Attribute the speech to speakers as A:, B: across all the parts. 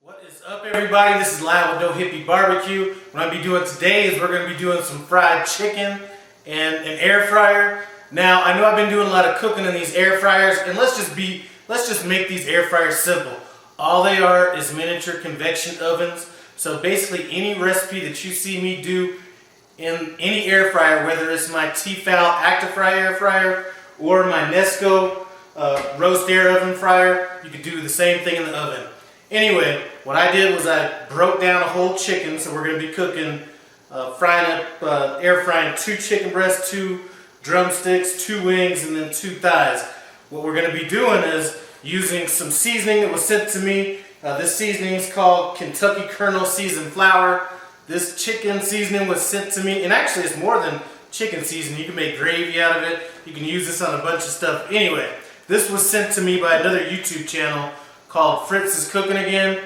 A: What is up, everybody? This is Live with No Hippie Barbecue. What I'm going to be doing today is we're going to be doing some fried chicken and an air fryer. Now, I know I've been doing a lot of cooking in these air fryers, and let's just make these air fryers simple. All they are is miniature convection ovens. So basically, any recipe that you see me do in any air fryer, whether it's my T-Fal Actifry Air Fryer or my Nesco Roast Air Oven fryer, you could do the same thing in the oven. Anyway, what I did was I broke down a whole chicken, so we're going to be cooking, air frying 2 chicken breasts, 2 drumsticks, 2 wings, and then 2 thighs. What we're going to be doing is using some seasoning that was sent to me. This seasoning is called Kentucky Kernel Seasoned flour. This chicken seasoning was sent to me, and actually it's more than chicken seasoning. You can make gravy out of it. You can use this on a bunch of stuff. Anyway, this was sent to me by another YouTube channel called Fritz is Cooking Again.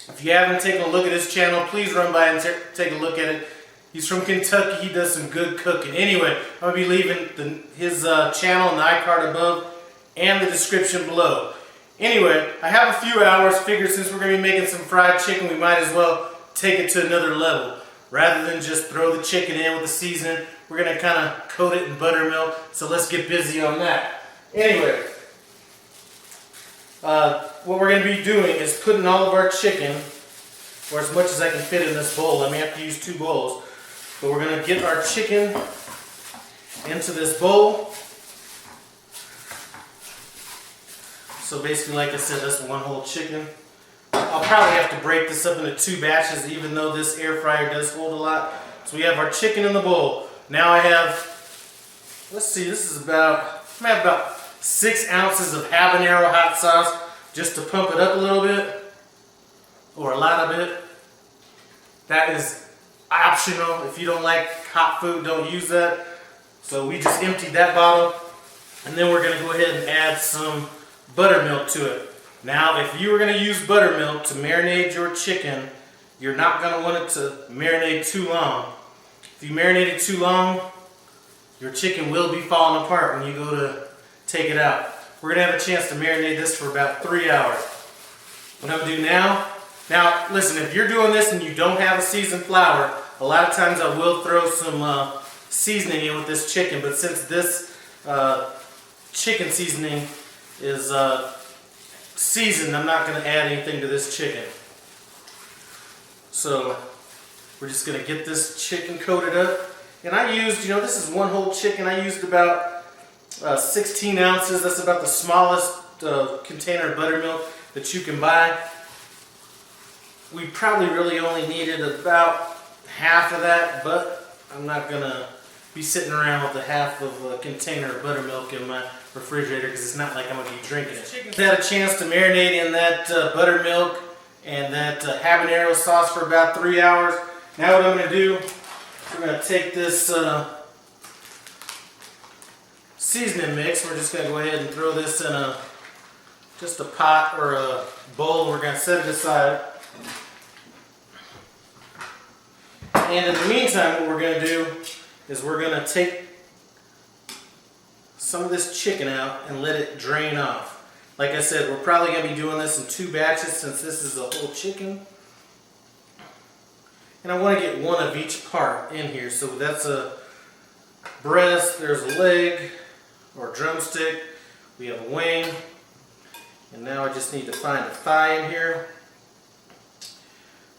A: If you haven't taken a look at his channel, please run by and take a look at it. He's from Kentucky. He does some good cooking. Anyway, I'm going to be leaving his channel in the iCard above and the description below. Anyway, I have a few hours. Figured since we're going to be making some fried chicken, we might as well take it to another level. Rather than just throw the chicken in with the seasoning, we're going to kind of coat it in buttermilk. So let's get busy on that. Anyway, what we're going to be doing is putting all of our chicken, or as much as I can fit in this bowl. I may have to use 2 bowls. But we're going to get our chicken into this bowl. So basically, like I said, that's 1 whole chicken. I'll probably have to break this up into 2 batches, even though this air fryer does hold a lot. So we have our chicken in the bowl. Now I have, let's see, this is about, I have about 6 ounces of habanero hot sauce, just to pump it up a little bit, or a lot of it. That is optional. If you don't like hot food, don't use that. So we just emptied that bottle, and then we're going to go ahead and add some buttermilk to it. Now, if you were going to use buttermilk to marinate your chicken, you're not going to want it to marinate too long. If you marinate it too long, your chicken will be falling apart when you go to take it out. We're going to have a chance to marinate this for about 3 hours. What I'm going to do now listen, if you're doing this and you don't have a seasoned flour, a lot of times I will throw some seasoning in with this chicken, but since this chicken seasoning is seasoned, I'm not going to add anything to this chicken. So we're just going to get this chicken coated up. And I used, this is 1 whole chicken. I used about 16 ounces. That's about the smallest container of buttermilk that you can buy. We probably really only needed about half of that, but I'm not going to be sitting around with a half of a container of buttermilk in my refrigerator because it's not like I'm going to be drinking it. Chicken's had a chance to marinate in that buttermilk and that habanero sauce for about 3 hours. Now what I'm going to do, we're going to take this seasoning mix. We're just going to go ahead and throw this in just a pot or a bowl. We're going to set it aside. And in the meantime, what we're going to do is we're going to take some of this chicken out and let it drain off. Like I said, we're probably going to be doing this in 2 batches since this is a whole chicken. And I want to get 1 of each part in here. So that's a breast, there's a leg or drumstick, we have a wing, and now I just need to find a thigh in here.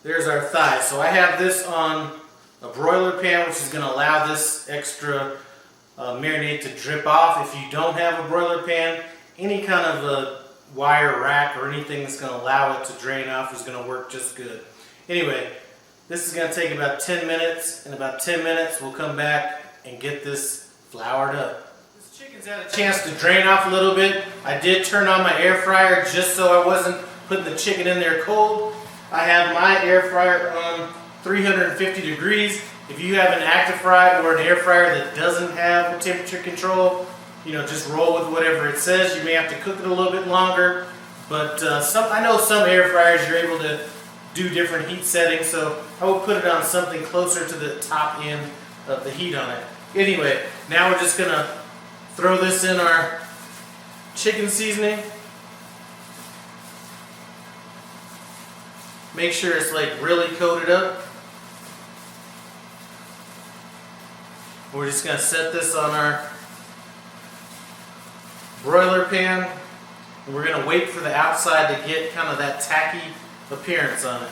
A: There's our thigh. So I have this on a broiler pan, which is going to allow this extra marinade to drip off. If you don't have a broiler pan, any kind of a wire rack or anything that's going to allow it to drain off is going to work just good. Anyway, this is going to take about 10 minutes. In about 10 minutes, we'll come back and get this floured up. This chicken's had a chance to drain off a little bit. I did turn on my air fryer just so I wasn't putting the chicken in there cold. I have my air fryer on 350 degrees. If you have an Actifry or an air fryer that doesn't have temperature control, just roll with whatever it says. You may have to cook it a little bit longer, but I know some air fryers you're able to do different heat settings, so I will put it on something closer to the top end of the heat on it. Anyway, now we're just going to throw this in our chicken seasoning. Make sure it's like really coated up. We're just going to set this on our broiler pan. And we're going to wait for the outside to get kind of that tacky appearance on it.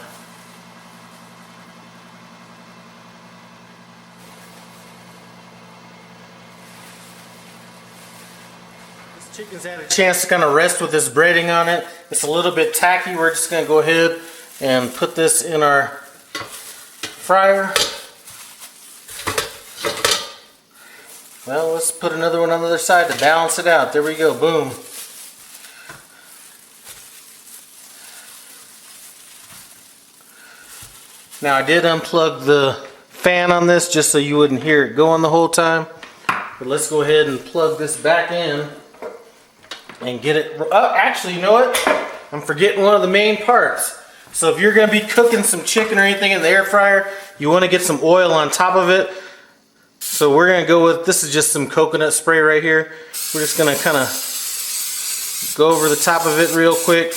A: This chicken's had a chance to kind of rest with this breading on it. It's a little bit tacky. We're just going to go ahead and put this in our fryer. Well, let's put another one on the other side to balance it out. There we go, boom. Now I did unplug the fan on this just so you wouldn't hear it going the whole time. But let's go ahead and plug this back in and get it. Oh, actually, you know what? I'm forgetting one of the main parts. So if you're going to be cooking some chicken or anything in the air fryer, you want to get some oil on top of it. So we're going to go with, this is just some coconut spray right here. We're just going to kind of go over the top of it real quick.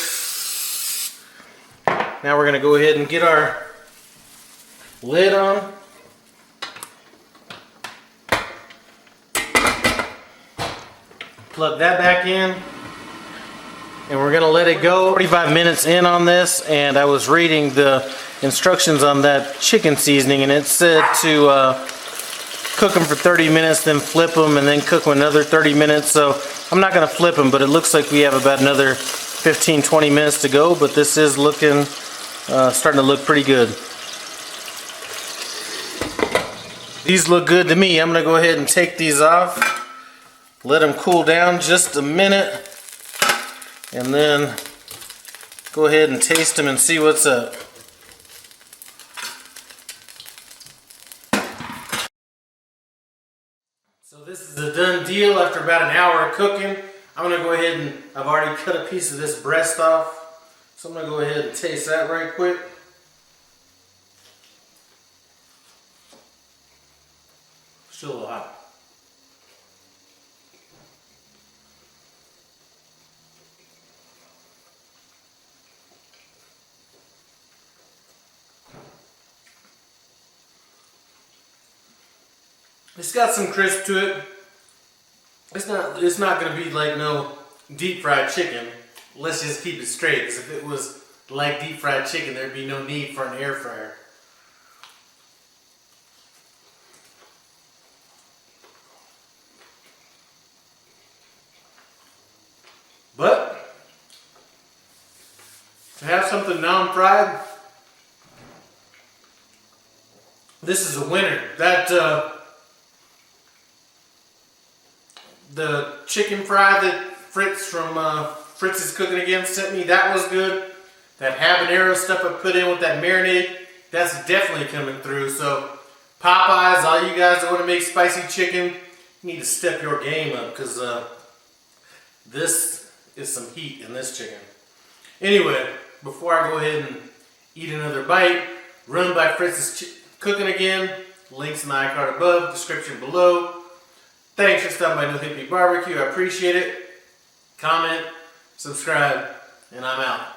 A: Now we're going to go ahead and get our lid on. Plug that back in. And we're going to let it go 45 minutes in on this. And I was reading the instructions on that chicken seasoning, and it said to cook them for 30 minutes, then flip them, and then cook them another 30 minutes. So I'm not going to flip them, but it looks like we have about another 15-20 minutes to go. But this is looking, starting to look pretty good. These look good to me. I'm going to go ahead and take these off. Let them cool down just a minute. And then go ahead and taste them and see what's up. So this is a done deal after about an hour of cooking. I'm going to go ahead and, I've already cut a piece of this breast off. So I'm going to go ahead and taste that right quick. Still a little hot. It's got some crisp to it. It's not going to be like no deep fried chicken. Let's just keep it straight, because if it was like deep fried chicken, there'd be no need for an air fryer. But to have something non-fried, this is a winner. That the chicken fry that Fritz from Fritz's Cooking Again sent me, that was good. That habanero stuff I put in with that marinade, that's definitely coming through. So Popeyes, all you guys that want to make spicy chicken, you need to step your game up, because this is some heat in this chicken. Anyway, before I go ahead and eat another bite, run by Fritz's Cooking Again. Links in the iCard above, description below. Thanks for stopping by No Hippie Barbecue. I appreciate it. Comment, subscribe, and I'm out.